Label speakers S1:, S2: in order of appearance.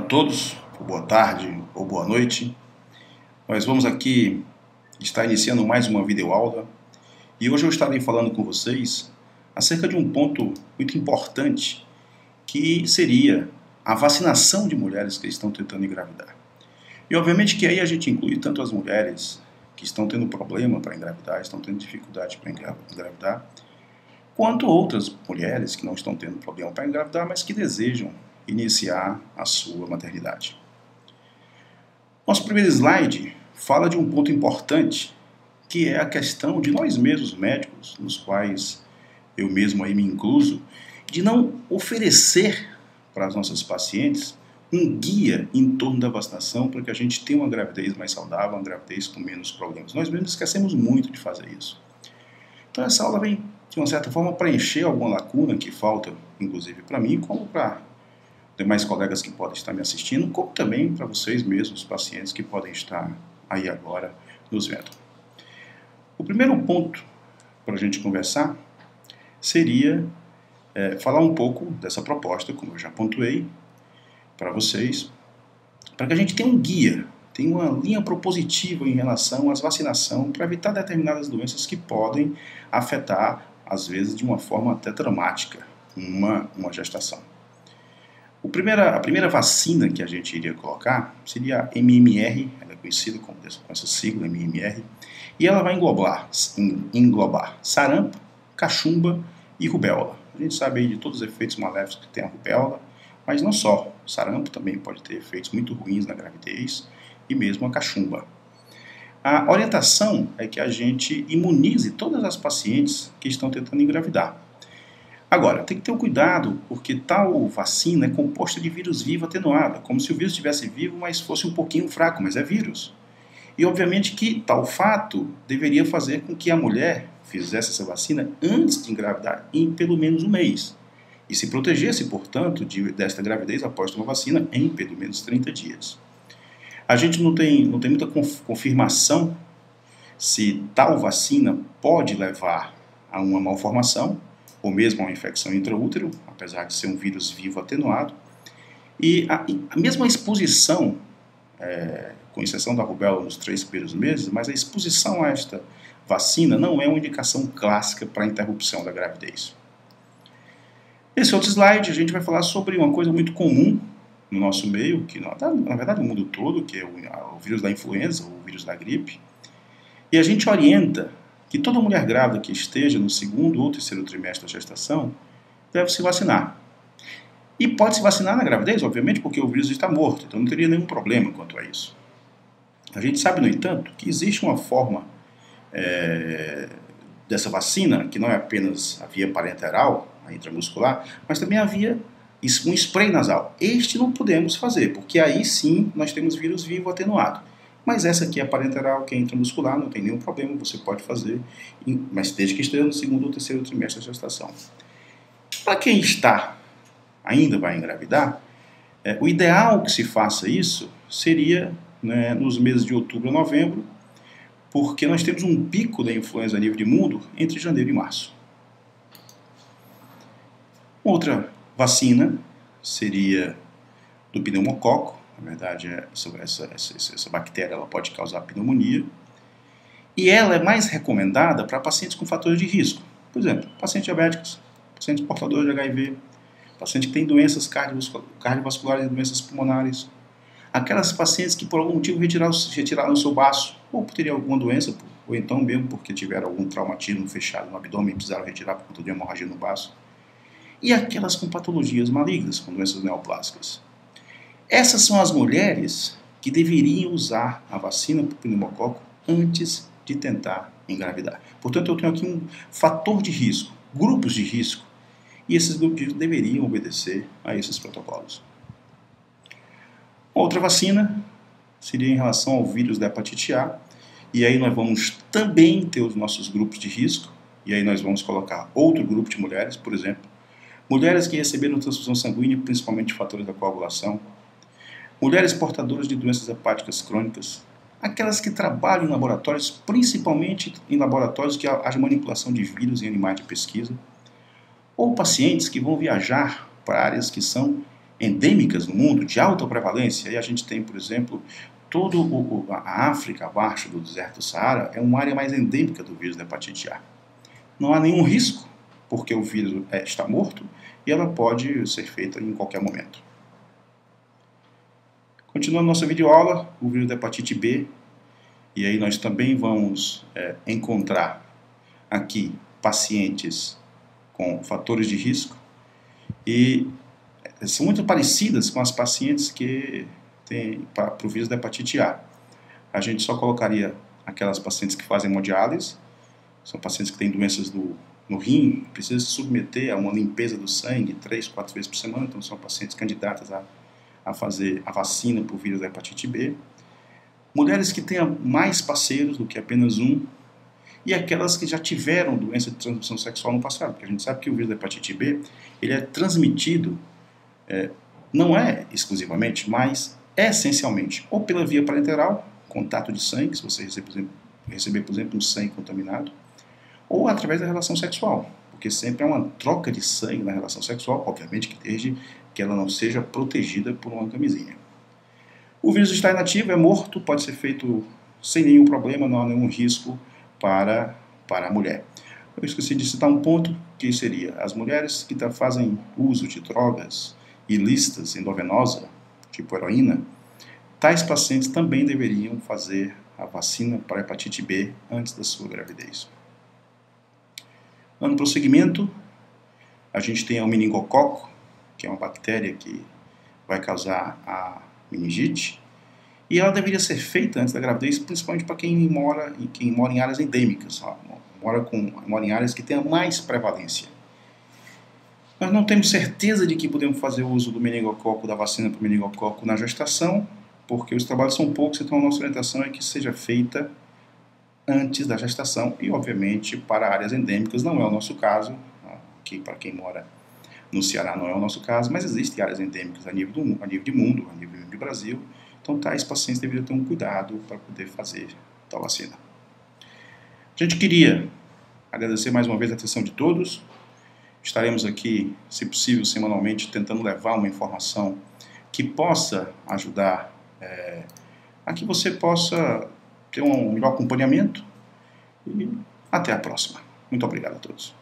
S1: todos, boa tarde ou boa noite. Nós vamos aqui estar iniciando mais uma videoaula e hoje eu estarei falando com vocês acerca de um ponto muito importante que seria a vacinação de mulheres que estão tentando engravidar. E obviamente que aí a gente inclui tanto as mulheres que estão tendo problema para engravidar, estão tendo dificuldade para engravidar, quanto outras mulheres que não estão tendo problema para engravidar, mas que desejam iniciar a sua maternidade. Nosso primeiro slide fala de um ponto importante, que é a questão de nós mesmos médicos, nos quais eu mesmo aí me incluso, de não oferecer para as nossas pacientes um guia em torno da vacinação para que a gente tenha uma gravidez mais saudável, uma gravidez com menos problemas. Nós mesmos esquecemos muito de fazer isso. Então essa aula vem, de uma certa forma, preencher alguma lacuna que falta, inclusive para mim, como para demais colegas que podem estar me assistindo, como também para vocês mesmos, pacientes que podem estar aí agora nos vendo. O primeiro ponto para a gente conversar seria falar um pouco dessa proposta, como eu já pontuei para vocês, para que a gente tenha um guia, tenha uma linha propositiva em relação à vacinação para evitar determinadas doenças que podem afetar, às vezes, de uma forma até dramática, uma gestação. A primeira vacina que a gente iria colocar seria a MMR, ela é conhecida com essa sigla MMR, e ela vai englobar sarampo, cachumba e rubéola. A gente sabe aí de todos os efeitos maléficos que tem a rubéola, mas não só. O sarampo também pode ter efeitos muito ruins na gravidez e mesmo a cachumba. A orientação é que a gente imunize todas as pacientes que estão tentando engravidar. Agora, tem que ter um cuidado, porque tal vacina é composta de vírus vivo atenuado, como se o vírus estivesse vivo, mas fosse um pouquinho fraco, mas é vírus. E obviamente que tal fato deveria fazer com que a mulher fizesse essa vacina antes de engravidar, em pelo menos um mês. E se protegesse, portanto, desta gravidez após tomar vacina em pelo menos 30 dias. A gente não tem muita confirmação se tal vacina pode levar a uma malformação, ou mesmo a uma infecção intraútero, apesar de ser um vírus vivo atenuado. E a mesma exposição, com exceção da rubéola nos 3 primeiros meses, mas a exposição a esta vacina não é uma indicação clássica para a interrupção da gravidez. Nesse outro slide, a gente vai falar sobre uma coisa muito comum no nosso meio, que na verdade no mundo todo, que é o vírus da influenza, o vírus da gripe. E a gente orienta que toda mulher grávida que esteja no 2º ou 3º trimestre da gestação deve se vacinar. E pode se vacinar na gravidez, obviamente, porque o vírus está morto, então não teria nenhum problema quanto a isso. A gente sabe, no entanto, que existe uma forma dessa vacina, que não é apenas a via parenteral, a intramuscular, mas também havia um spray nasal. Este não podemos fazer, porque aí sim nós temos vírus vivo atenuado. Mas essa aqui é a parenteral, que é intramuscular, não tem nenhum problema, você pode fazer, mas desde que esteja no 2º ou 3º trimestre da gestação. Para quem ainda vai engravidar, o ideal que se faça isso seria nos meses de outubro a novembro, porque nós temos um pico da influenza a nível de mundo entre janeiro e março. Outra vacina seria do pneumococo. Na verdade, essa bactéria ela pode causar pneumonia. E ela é mais recomendada para pacientes com fatores de risco. Por exemplo, pacientes diabéticos, pacientes portadores de HIV, pacientes que têm doenças cardiovasculares e doenças pulmonares. Aquelas pacientes que por algum motivo retiraram o seu baço, ou por terem alguma doença, ou então mesmo porque tiveram algum traumatismo fechado no abdômen e precisaram retirar por conta de hemorragia no baço. E aquelas com patologias malignas, com doenças neoplásicas. Essas são as mulheres que deveriam usar a vacina para o pneumococo antes de tentar engravidar. Portanto, eu tenho aqui um fator de risco, grupos de risco, e esses grupos de risco deveriam obedecer a esses protocolos. Outra vacina seria em relação ao vírus da hepatite A, e aí nós vamos também ter os nossos grupos de risco, e aí nós vamos colocar outro grupo de mulheres, por exemplo, mulheres que receberam transfusão sanguínea, principalmente de fatores da coagulação, mulheres portadoras de doenças hepáticas crônicas, aquelas que trabalham em laboratórios, principalmente em laboratórios que haja manipulação de vírus em animais de pesquisa, ou pacientes que vão viajar para áreas que são endêmicas no mundo, de alta prevalência. E a gente tem, por exemplo, toda a África, abaixo do deserto do Saara, é uma área mais endêmica do vírus da hepatite A. Não há nenhum risco, porque o vírus está morto e ela pode ser feita em qualquer momento. Continuando nossa videoaula, o vírus da hepatite B, e aí nós também vamos encontrar aqui pacientes com fatores de risco e são muito parecidas com as pacientes que têm para o vírus da hepatite A. A gente só colocaria aquelas pacientes que fazem hemodiálise, são pacientes que têm doenças no rim, precisam se submeter a uma limpeza do sangue 3, 4 vezes por semana, então são pacientes candidatas a fazer a vacina para o vírus da hepatite B. Mulheres que tenham mais parceiros do que apenas um, e aquelas que já tiveram doença de transmissão sexual no passado, porque a gente sabe que o vírus da hepatite B ele é transmitido, não é exclusivamente, mas essencialmente, ou pela via parenteral, contato de sangue, se você receber, por exemplo, um sangue contaminado, ou através da relação sexual, porque sempre há uma troca de sangue na relação sexual, obviamente que desde que ela não seja protegida por uma camisinha. O vírus está inativo, é morto, pode ser feito sem nenhum problema, não há nenhum risco para a mulher. Eu esqueci de citar um ponto, que seria as mulheres que fazem uso de drogas ilícitas, endovenosa, tipo heroína, tais pacientes também deveriam fazer a vacina para a hepatite B antes da sua gravidez. Dando prosseguimento, a gente tem o meningococo, que é uma bactéria que vai causar a meningite, e ela deveria ser feita antes da gravidez, principalmente para quem mora em áreas endêmicas, mora em áreas que tenham mais prevalência. Nós não temos certeza de que podemos fazer o uso do meningococo, da vacina para o meningococo na gestação, porque os trabalhos são poucos, então a nossa orientação é que seja feita antes da gestação e, obviamente, para áreas endêmicas não é o nosso caso, que para quem mora no Ceará não é o nosso caso, mas existem áreas endêmicas a nível de mundo, a nível de Brasil, então tais pacientes deveriam ter um cuidado para poder fazer tal vacina. A gente queria agradecer mais uma vez a atenção de todos, estaremos aqui, se possível, semanalmente, tentando levar uma informação que possa ajudar a que você possa ter um melhor acompanhamento e até a próxima. Muito obrigado a todos.